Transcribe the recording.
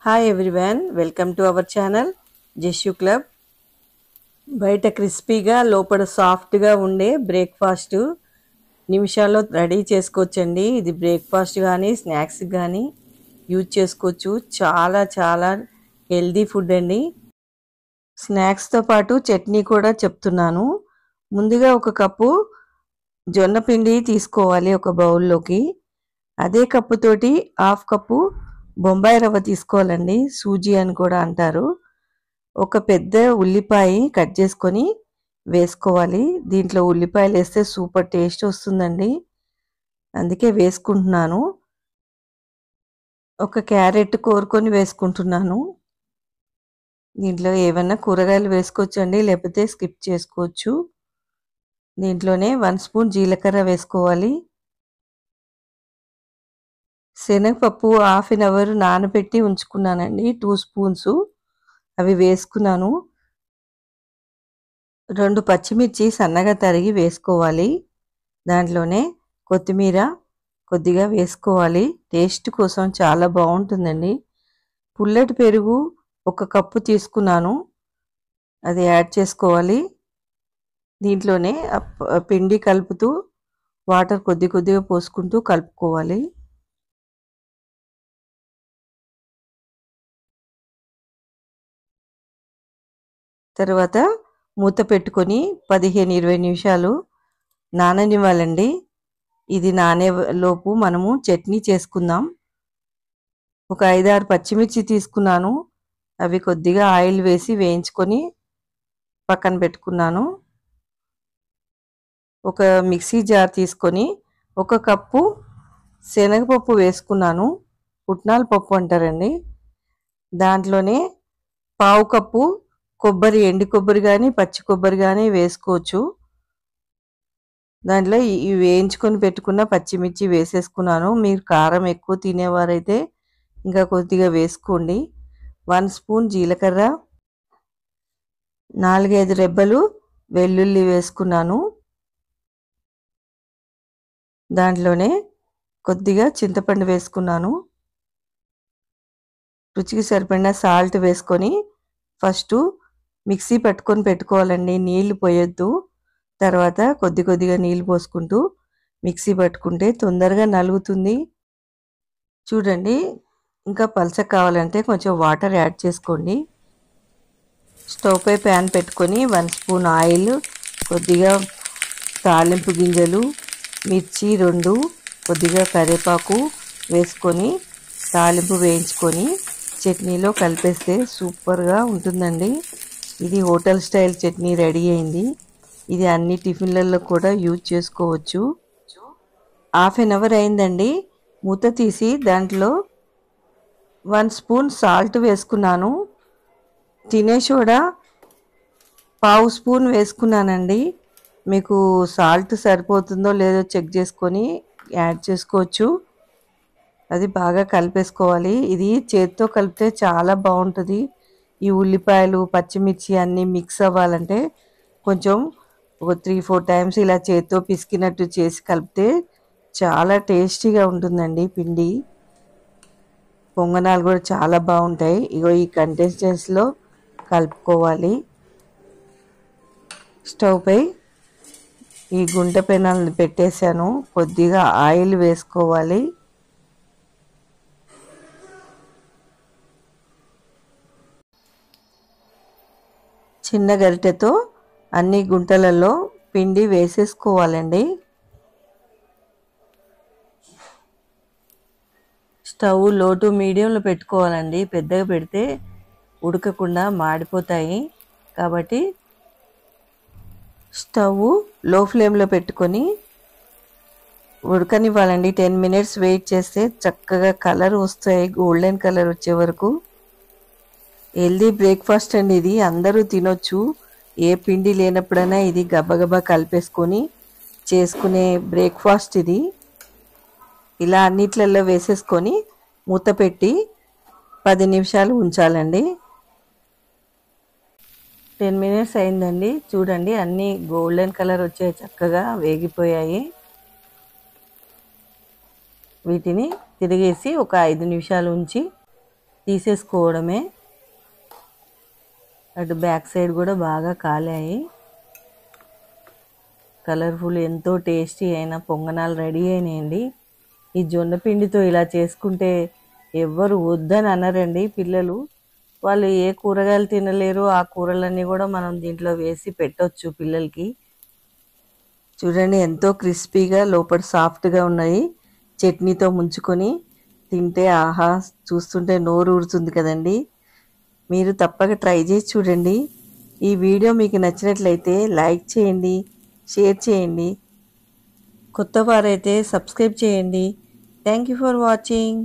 Hi everyone, welcome to our channel జెష్యూ club. బయట క్రిస్పీగా లోపల సాఫ్ట్గా ఉండే బ్రేక్ఫాస్ట్ నిమిషాల్లో రెడీ చేసుకోవచ్చండి. ఇది బ్రేక్ఫాస్ట్ కానీ స్నాక్స్ కానీ యూజ్ చేసుకోవచ్చు. చాలా చాలా హెల్దీ ఫుడ్ అండి. స్నాక్స్తో పాటు చట్నీ కూడా చెప్తున్నాను. ముందుగా ఒక కప్పు జొన్న పిండి తీసుకోవాలి ఒక బౌల్లోకి. అదే కప్పుతోటి హాఫ్ కప్పు బొంబాయి రవ్వ తీసుకోవాలండి, సూజీ అని కూడా అంటారు. ఒక పెద్ద ఉల్లిపాయ కట్ చేసుకొని వేసుకోవాలి. దీంట్లో ఉల్లిపాయలు వేస్తే సూపర్ టేస్ట్ వస్తుందండి, అందుకే వేసుకుంటున్నాను. ఒక క్యారెట్ కోరుకొని వేసుకుంటున్నాను. దీంట్లో ఏమైనా కూరగాయలు వేసుకోవచ్చండి, లేకపోతే స్కిప్ చేసుకోవచ్చు. దీంట్లోనే 1 స్పూన్ జీలకర్ర వేసుకోవాలి. శనగపప్పు హాఫ్ అన్ అవర్ నానబెట్టి ఉంచుకున్నానండి, 2 స్పూన్స్ అవి వేసుకున్నాను. 2 పచ్చిమిర్చి సన్నగా తరిగి వేసుకోవాలి. దాంట్లోనే కొత్తిమీర కొద్దిగా వేసుకోవాలి, టేస్ట్ కోసం చాలా బాగుంటుందండి. పుల్లటి పెరుగు 1 కప్పు తీసుకున్నాను, అది యాడ్ చేసుకోవాలి. దీంట్లోనే పిండి కలుపుతూ వాటర్ కొద్ది కొద్దిగా పోసుకుంటూ కలుపుకోవాలి. తర్వాత మూత పెట్టుకొని 15-20 నిమిషాలు నాననివ్వాలండి. ఇది నానేలోపు మనము చట్నీ చేసుకుందాం. ఒక 5-6 పచ్చిమిర్చి తీసుకున్నాను, అవి కొద్దిగా ఆయిల్ వేసి వేయించుకొని పక్కన పెట్టుకున్నాను. ఒక మిక్సీ జార్ తీసుకొని 1 కప్పు శనగపప్పు వేసుకున్నాను, పుట్నాల పప్పు అంటారండి. దాంట్లోనే పావు కప్పు కొబ్బరి, ఎండు కొబ్బరి కానీ పచ్చి కొబ్బరి కానీ వేసుకోవచ్చు. దాంట్లో ఈ వేయించుకొని పెట్టుకున్న పచ్చిమిర్చి వేసేసుకున్నాను. మీరు కారం ఎక్కువ తినేవారైతే ఇంకా కొద్దిగా వేసుకోండి. 1 స్పూన్ జీలకర్ర, 4-5 రెబ్బలు వెల్లుల్లి వేసుకున్నాను. దాంట్లోనే కొద్దిగా చింతపండు వేసుకున్నాను. రుచికి సరిపడిన సాల్ట్ వేసుకొని ఫస్ట్ మిక్సీ పట్టుకొని పెట్టుకోవాలండి, నీళ్లు పోయొద్దు. తర్వాత కొద్ది కొద్దిగా నీళ్ళు పోసుకుంటూ మిక్సీ పట్టుకుంటే తొందరగా నలుగుతుంది. చూడండి, ఇంకా పలచగా కావాలంటే కొంచెం వాటర్ యాడ్ చేసుకోండి. స్టవ్ పై ప్యాన్ పెట్టుకొని 1 స్పూన్ ఆయిల్, కొద్దిగా తాలింపు గింజలు, మిర్చి 2, కొద్దిగా కరివేపాకు వేసుకొని తాలింపు వేయించుకొని చట్నీలో కలిపేస్తే సూపర్గా ఉంటుందండి. ఇది హోటల్ స్టైల్ చట్నీ రెడీ అయింది. ఇది అన్ని టిఫిన్లలో కూడా యూజ్ చేసుకోవచ్చు. హాఫ్ అన్ అవర్ అయిందండి. మూత తీసి దాంట్లో 1 స్పూన్ సాల్ట్ వేసుకున్నాను. తినే సోడా పావు స్పూన్ వేసుకున్నానండి. మీకు సాల్ట్ సరిపోతుందో లేదో చెక్ చేసుకొని యాడ్ చేసుకోవచ్చు. అది బాగా కలిపేసుకోవాలి. ఇది చేత్తో కలిపితే చాలా బాగుంటుంది. ఈ ఉల్లిపాయలు పచ్చిమిర్చి అన్నీ మిక్స్ అవ్వాలంటే కొంచెం ఒక 3-4 టైమ్స్ ఇలా చేత్తో పిసికినట్టు చేసి కలిపితే చాలా టేస్టీగా ఉంటుందండి. పిండి పొంగనాలు కూడా చాలా బాగుంటాయి. ఇగో ఈ కంటెన్సెన్స్లో కలుపుకోవాలి. స్టవ్ పై ఈ గుంట పెనాలను పెట్టేశాను, కొద్దిగా ఆయిల్ వేసుకోవాలి. చిన్న గరిటెతో అన్ని గుంటలలో పిండి వేసేసుకోవాలండి. స్టవ్ లో టు మీడియంలో పెట్టుకోవాలండి, పెద్దగా పెడితే ఉడకకుండా మాడిపోతాయి. కాబట్టి స్టవ్ లో ఫ్లేమ్లో పెట్టుకొని ఉడకనివ్వాలండి. 10 మినిట్స్ వెయిట్ చేస్తే చక్కగా కలర్ వస్తాయి, గోల్డెన్ కలర్ వచ్చే వరకు. హెల్దీ బ్రేక్ఫాస్ట్ అండి, ఇది అందరూ తినొచ్చు. ఏ పిండి లేనప్పుడైనా ఇది గబగబా కలిపేసుకొని చేసుకునే బ్రేక్ఫాస్ట్ ఇది. ఇలా అన్నిట్లలో వేసేసుకొని మూత పెట్టి 10 నిమిషాలు ఉంచాలండి. 10 మినిట్స్ అయిందండి. చూడండి, అన్నీ గోల్డెన్ కలర్ వచ్చాయి, చక్కగా వేగిపోయాయి. వీటిని తిరిగేసి ఒక 5 నిమిషాలు ఉంచి తీసేసుకోవడమే. అటు బ్యాక్ సైడ్ కూడా బాగా కాలాయి. కలర్ఫుల్ ఎంతో టేస్టీ అయిన పొంగనాలు రెడీ అయినాయండి. ఈ జొన్న పిండితో ఇలా చేసుకుంటే ఎవ్వరు వద్దని అనరండి పిల్లలు. వాళ్ళు ఏ కూరగాయలు తినలేరు, ఆ కూరలన్నీ కూడా మనం దీంట్లో వేసి పెట్టొచ్చు పిల్లలకి. చూడండి ఎంతో క్రిస్పీగా లోపల సాఫ్ట్గా ఉన్నాయి. చట్నీతో ముంచుకొని తింటే ఆహా, చూస్తుంటే నోరు ఊరుతుంది కదండి. మీరు తప్పక ట్రై చేసి చూడండి. ఈ వీడియో మీకు నచ్చినట్లయితే లైక్ చేయండి, షేర్ చేయండి. కొత్త వారైతే సబ్స్క్రైబ్ చేయండి. Thank you for watching.